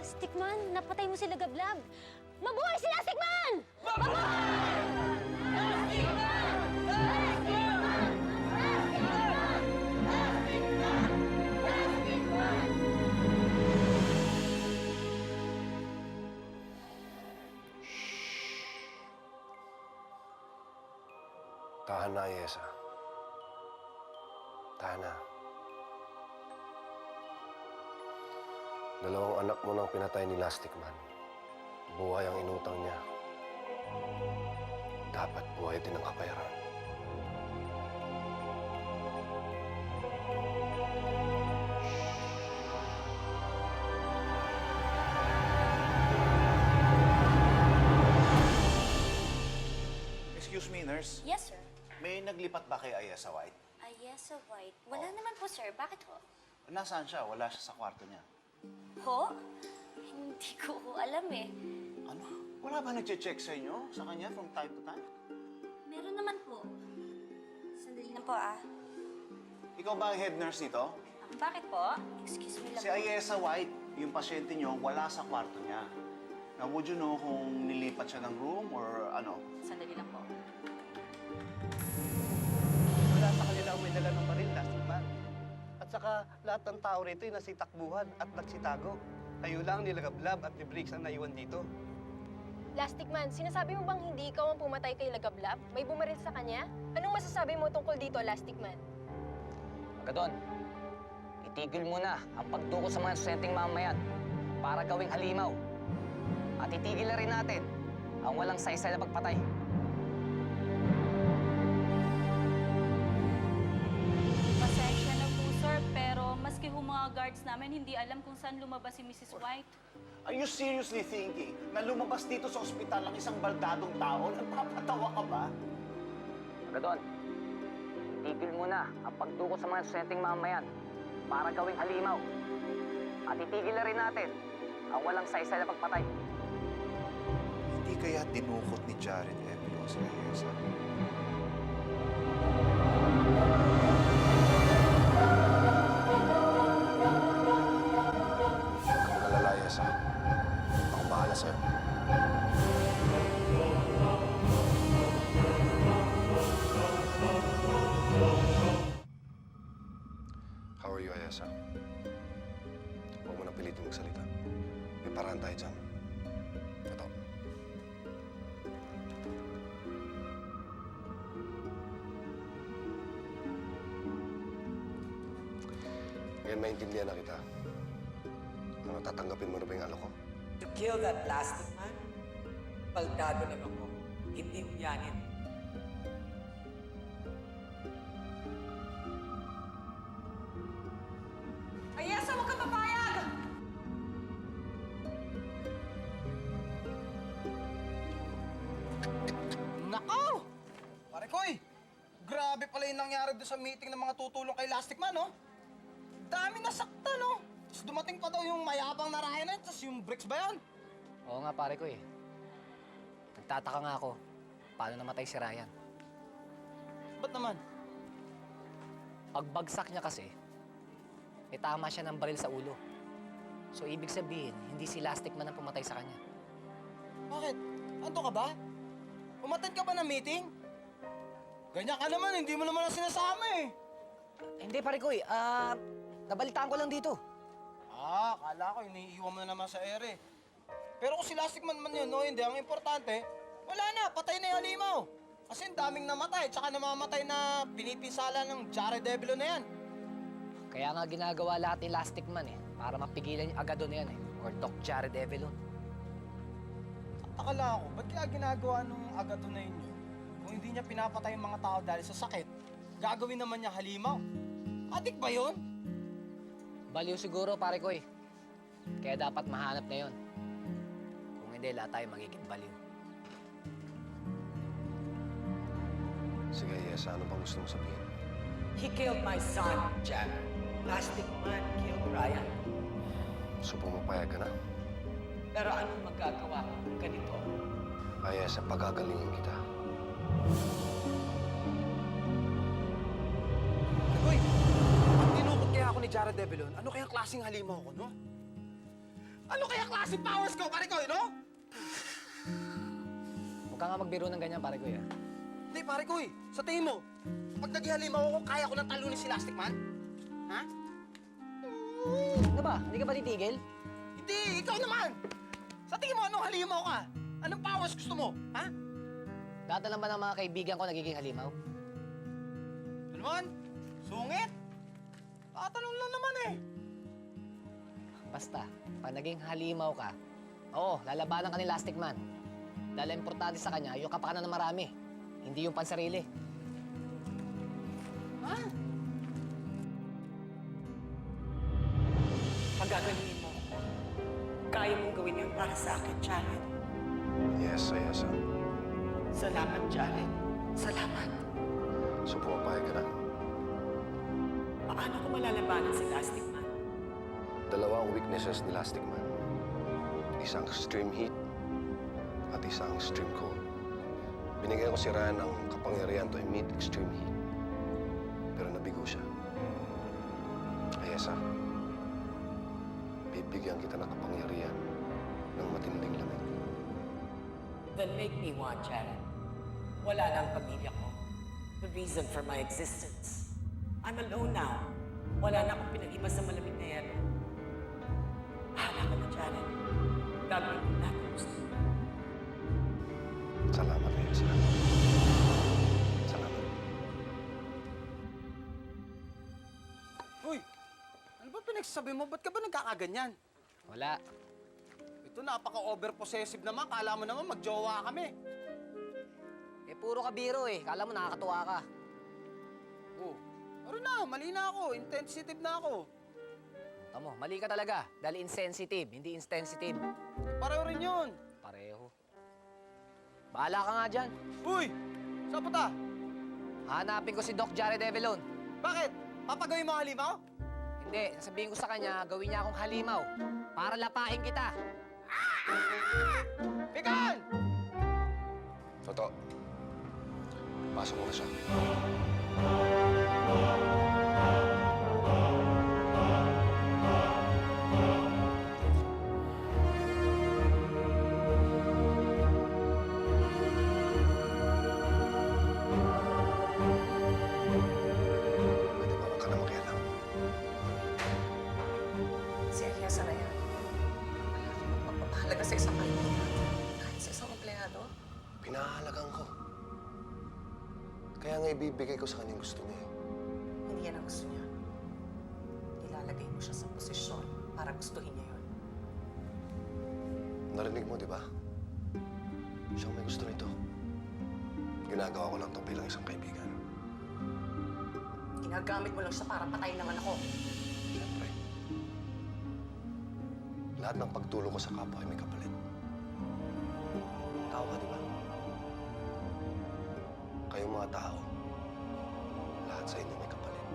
Stickman, napatay mo si Lagablab! Mabuhay sila, Stickman! Mabuhay! Tahan na, Ayesa. Tahan na. Dalawang anak mo nang pinatay ni Lastikman. Buhay ang inutang niya. Dapat buhay din ang kapayaran. Excuse me, nurse. Yes, sir. May naglipat ba kay Ayesa White? Yes, White. Wala naman po, sir. Bakit ho? Nasaan siya? Wala siya sa kwarto niya. Ho? Hindi ko alam eh. Ano? Wala ba nagche-check sa inyo? Sa kanya from time to time? Meron naman po. Sandali lang po, ah. Ikaw ba ang head nurse dito? Bakit po? Excuse me lang Si po. Ayesa White, yung pasyente niyo, wala sa kwarto niya. Now, would you know kung nilipat siya ng room or ano? Sandali lang po. Wala sa kanila ang may dala ng baril, Lastikman. At saka lahat ng tao rito ay nasitakbuhan at nagsitago. Kayo lang ni Lagablab at ni Briggs ang naiwan dito. Lastikman, sinasabi mo bang hindi ikaw ang pumatay kay Lagablab? May bumaril sa kanya? Anong masasabi mo tungkol dito, Lastikman? Magadon, itigil mo na ang pagduko sa mga estudyanteng mamamayan para gawing halimaw. At itigil na rin natin ang walang saysay na pagpatay. Pasensya na po, sir, pero maski ho mga guards namin, hindi alam kung saan lumabas si Mrs. White. Are you seriously thinking na lumabas dito sa ospital ang isang baldadong tao? Nagpapatawa ka ba? Magadon, itigil mo na ang pagduko sa mga estudyanteng mamamayan para gawing halimaw. At itigil na rin natin ang walang saysay na pagpatay. Hindi kaya dinukot ni Jared Evilo si Ayesa? Huwag kang mag-alala, Ayesa. Ako bahala sa'yo. How are you, Ayesa? Huwag mo na pilitin magsalita. May paraan tayo dyan. Ito. Ngayon maintindihan na kita. Ano, tatanggapin mo na ba yung alok ko? To kill that plastic man, baldado lang ako. Hindi uyanin. Ayesa, huwag ka papayag! Nakaw! Pare Koy, grabe pala yung nangyari doon sa meeting ng mga tutulong kay Lastikman, no? Dami nasakta, no? Tapos dumating pa daw yung mayabang na Ryan, tapos yung Briggs ba yun? Oo nga, pare ko eh. Nagtataka nga ako, paano namatay si Ryan? Ba't naman? Pagbagsak niya kasi, tama siya ng baril sa ulo. So, ibig sabihin, hindi si Lastikman ang pumatay sa kanya. Bakit? Ando ka ba? Umattend ka ba ng meeting? Ganyan ka naman, hindi mo naman ang sinasama eh. Hindi, pare ko nabalitaan ko lang dito. Kala ko, iniiwan mo na naman sa ere. Pero kung si Lastikman man yun, no, hindi. Ang importante, wala na, patay na yung halimaw. Kasi ang daming namatay, tsaka namamatay na pinipinsala ng Jared Evilo na yan. Kaya nga ginagawa lahat ni Lastikman para mapigilan yung agado na yan or Doc Jared Evilo. Akala ko, ba't kaya ginagawa nung agado na yun yun? Kung hindi niya pinapatay yung mga tao dahil sa sakit, gagawin naman niya halimaw. Adik ba yun? Baliw siguro, pare ko Kaya dapat mahanap na yon. Kung hindi, lahat tayo magiging baliw. Sige, Ayesa, ano bang gusto mo sabihin? He killed my son, Jack. Plastic man killed Ryan. So, pumapayag ka na? Pero anong magagawa ko ganito? Ayesa, pagagalingin kita. Uy, pag tinukot kaya ako ni Jared Evelyn, ano kayang klaseng halimaw ko, no? Ano kaya klase powers ko, pare ko, no? Huwag ka nga magbiro ng ganyan, pare ko yan. Hindi, pare ko, sa tingin mo, pag naghihalimaw ako, kaya ko nang talunin si Elastic Man? Ha? Ano ba? Hindi ka ba titigil? Hindi, ikaw naman! Sa tingin mo, anong halimaw ka? Anong powers gusto mo, ha? Lahat na lang ba ng mga kaibigan ko nagiging halimaw? Ano naman? Sungit? Tatanong lang naman eh. Basta, pag naging halimaw ka, oo, lalabanan ka ni Elastic Man. Dahil ang importante sa kanya, yung kapakanan ng marami. Hindi yung pansarili. Pagagalingan mo ako. Kaya mong gawin yun para sa akin, Jared. Yes, Ayesa. Salamat, Jared. Salamat. So, pumapayag ka na. Paano ko malalabanan si Elastic Man? Dalawang weaknesses ni Elastic Man. Isang extreme heat at isang extreme cold. Binigyan ko si Ryan ng kapangyarihan to meet extreme heat. Pero nabigo siya. Ayesa, bibigyan kita ng kapangyarihan ng matinding lamig. Then make me one, Jared. Wala na ang pamilya ko. The reason for my existence. I'm alone now. Wala na akong pinag-iba sa malamig na yelo. Bahala ka na, Jared. Gagawin ko lahat ng gusto mo. Salamat, Ayesa. Salamat. Uy, ano ba pinagsasabi mo? Ba't ka ba nagkakaganyan? Wala. Ito, napaka-over-possessive naman. Kala mo naman magjowa kami. Eh, puro ka biro eh. Kala mo nakakatuwa ka. Oh, ano na, mali na ako. Insensitive na ako. Tamo, mali ka talaga. Dahil insensitive, hindi insensitive. Pareho rin yun. Pareho. Bahala ka nga dyan. Uy, saan punta? Hanapin ko si Doc Jared Evelon. Bakit? Papagawin mo ang halimaw? Hindi, sasabihin ko sa kanya, gawin niya akong halimaw. Para lapain kita. Pikan! Toto, pasok mo na siya. Pwede ba wag ka na makialam? Si Eliasa na yan. Wala kang magpapahalaga sa isang kaibigan. Kahit sa isang empleyado. Pinahalagang ko. Kaya nga ibibigay ko sa kanyang gusto niya. Hindi yan ang gusto niya. Ilalagay mo siya sa posisyon para gustuhin niya yun. Narinig mo, di ba? Siyang may gusto nito. Ginagawa ko lang to bilang isang kaibigan. Ginagamit mo lang siya para patayin naman ako. Siyempre. Lahat ng pagtulong ko sa kapwa ay may kapalit. Tao ka, di ba? Kayong mga tao, lahat sa inyo may kapalit.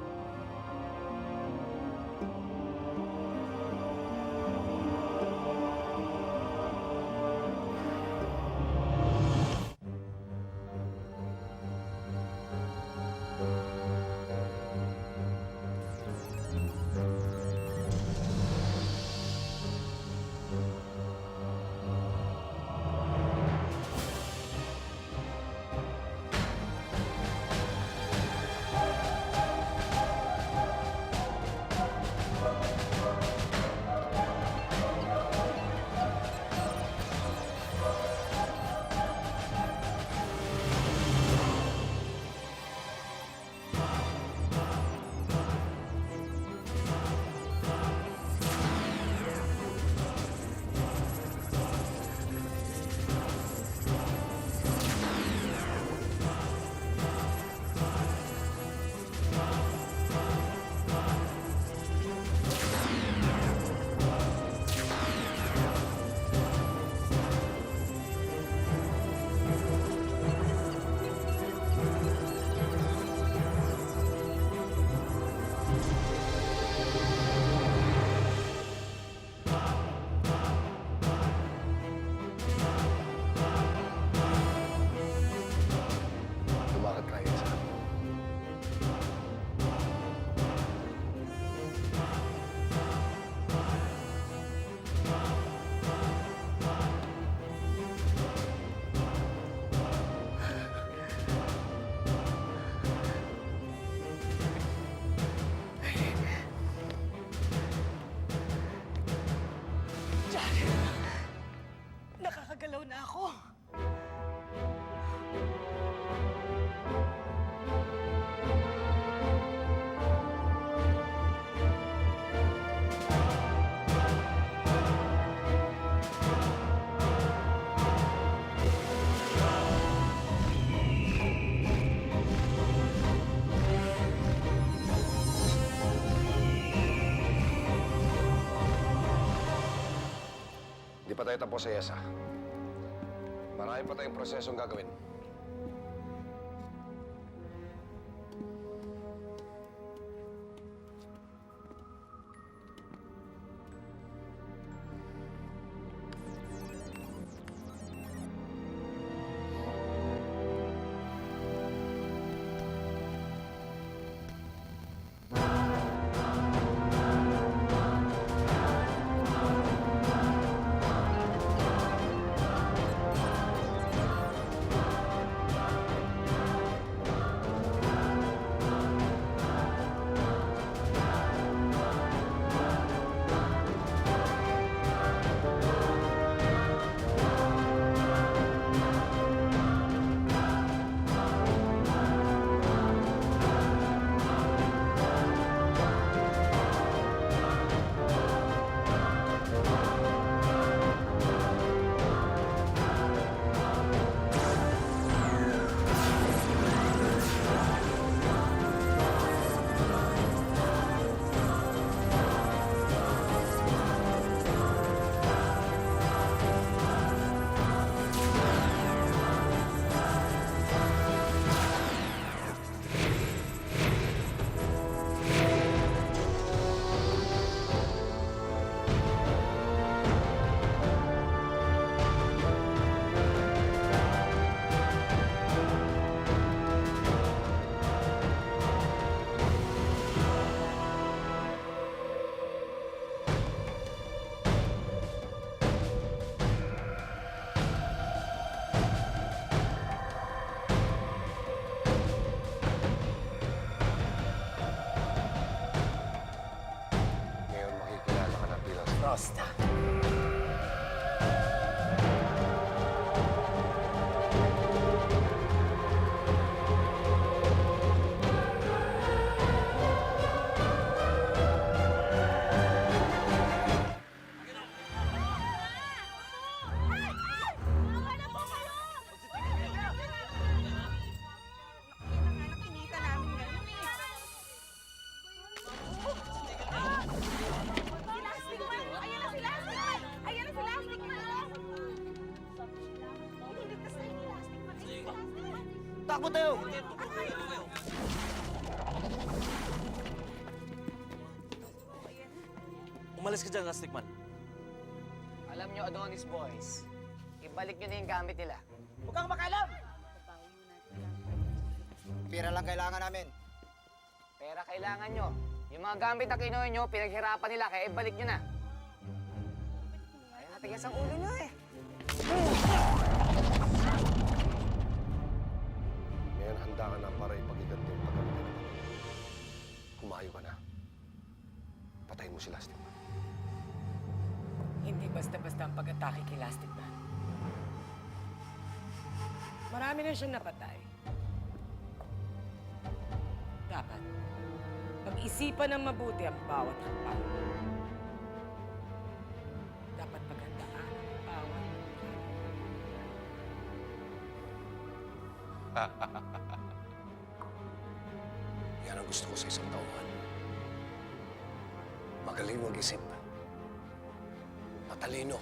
Gumagalaw na ako. Di pa tayo tapos sa ESA. Marami pa tayong prosesong gagawin. Ngayon makikilala ka na bilang Frosta. Takbo tayo! Umalis ka dyan, Lastic Man. Alam nyo, Adonis Boys, ibalik nyo na yung gamit nila. Huwag kang makalam! Pira lang kailangan namin. Pera kailangan nyo. Yung mga gamit na kinuha nyo, pinaghirapan nila, kaya ibalik nyo na. Ay, matigas ang ulo nyo eh. Ngayon handa ka na para ipagiganti yung pagkakita naman. Humayo ka na. Patayin mo si Lastic Man. Hindi basta-basta ang pag-atake kay Lastic Man. Marami na siyang napatay. Dapat, pag-isipan ng mabuti ang bawat hakbang. Dapat paghandaan ang bawat Yan ang gusto ko sa isang tauhan. Magaling mag-isip. Matalino.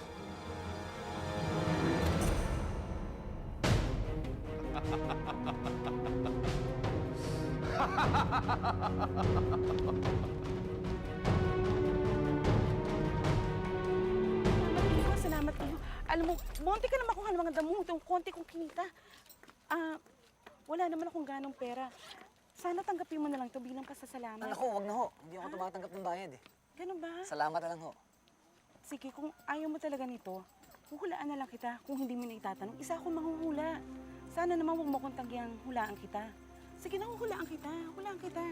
Salamat kayo. Alam mo, monti ka naman kung ano mga damo. Itong konti kong kinita. Wala naman akong ganong pera. Sana tanggapin mo na lang ito bilang pasasalamat. Naku, wag na ho. Hindi ako tumatanggap ng bayad eh. Ganun ba? Salamat na lang ho. Sige, kung ayaw mo talaga nito, huhulaan na lang kita. Kung hindi mo na itatanong, isa ako manghuhula. Sana naman huwag mo kong tagyang hulaan kita. Sige na, huhulaan kita. Hulaan kita.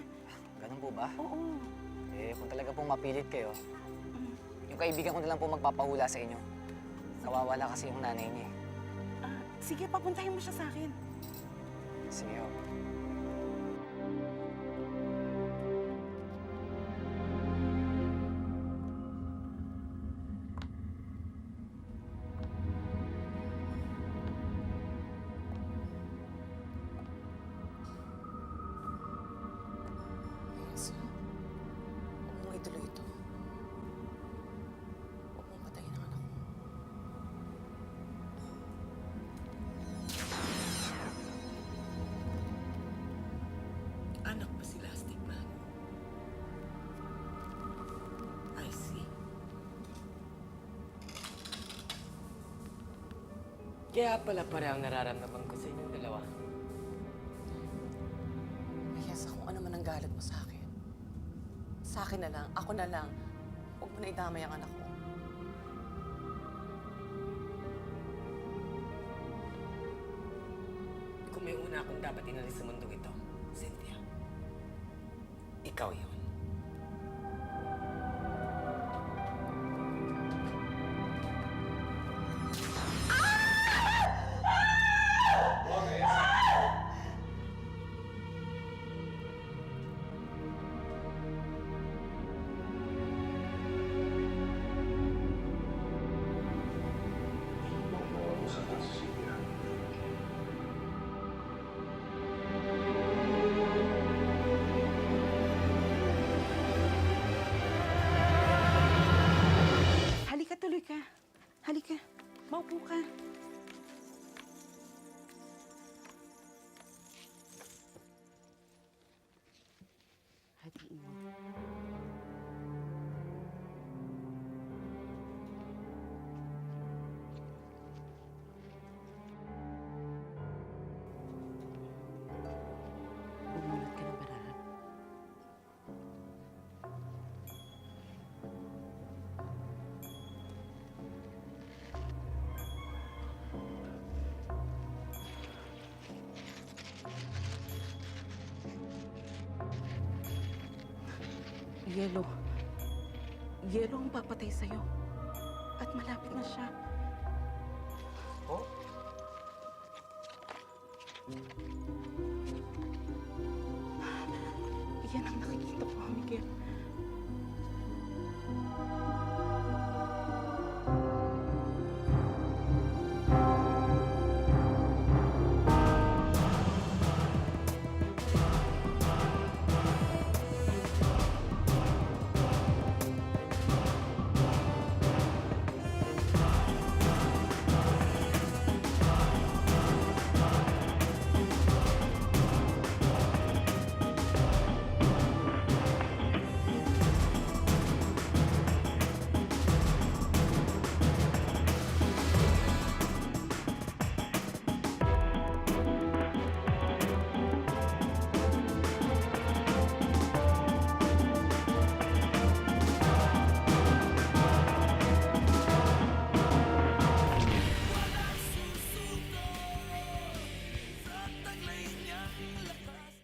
Ganun po ba? Oo. Eh, kung talaga pong mapilit kayo, yung kaibigan ko na lang po magpapahula sa inyo. Nawawala kasi yung nanay niya. Sige, papuntahin mo siya sa akin. Sige ho. Elsa, huwag mong ituloy ito. Huwag mong patayin ang anak mo. Anak ba si Lastic Man? I see. Kaya pala parang nararamdaman ko sa inyong dalawa. Ayesa, kung ano man ang galit mo sa akin. Sa akin na lang, ako na lang. Huwag mo na idamay ang anak ko. Kung may una akong dapat inalis sa mundong ito, Cynthia, ikaw yun. Halika, tuloy ka. Halika. Maupo ka. Hatiin mo. Bumunot ka ng barahan. Yelo. Yelo ang papatay sa'yo. At malapit na siya. Oh?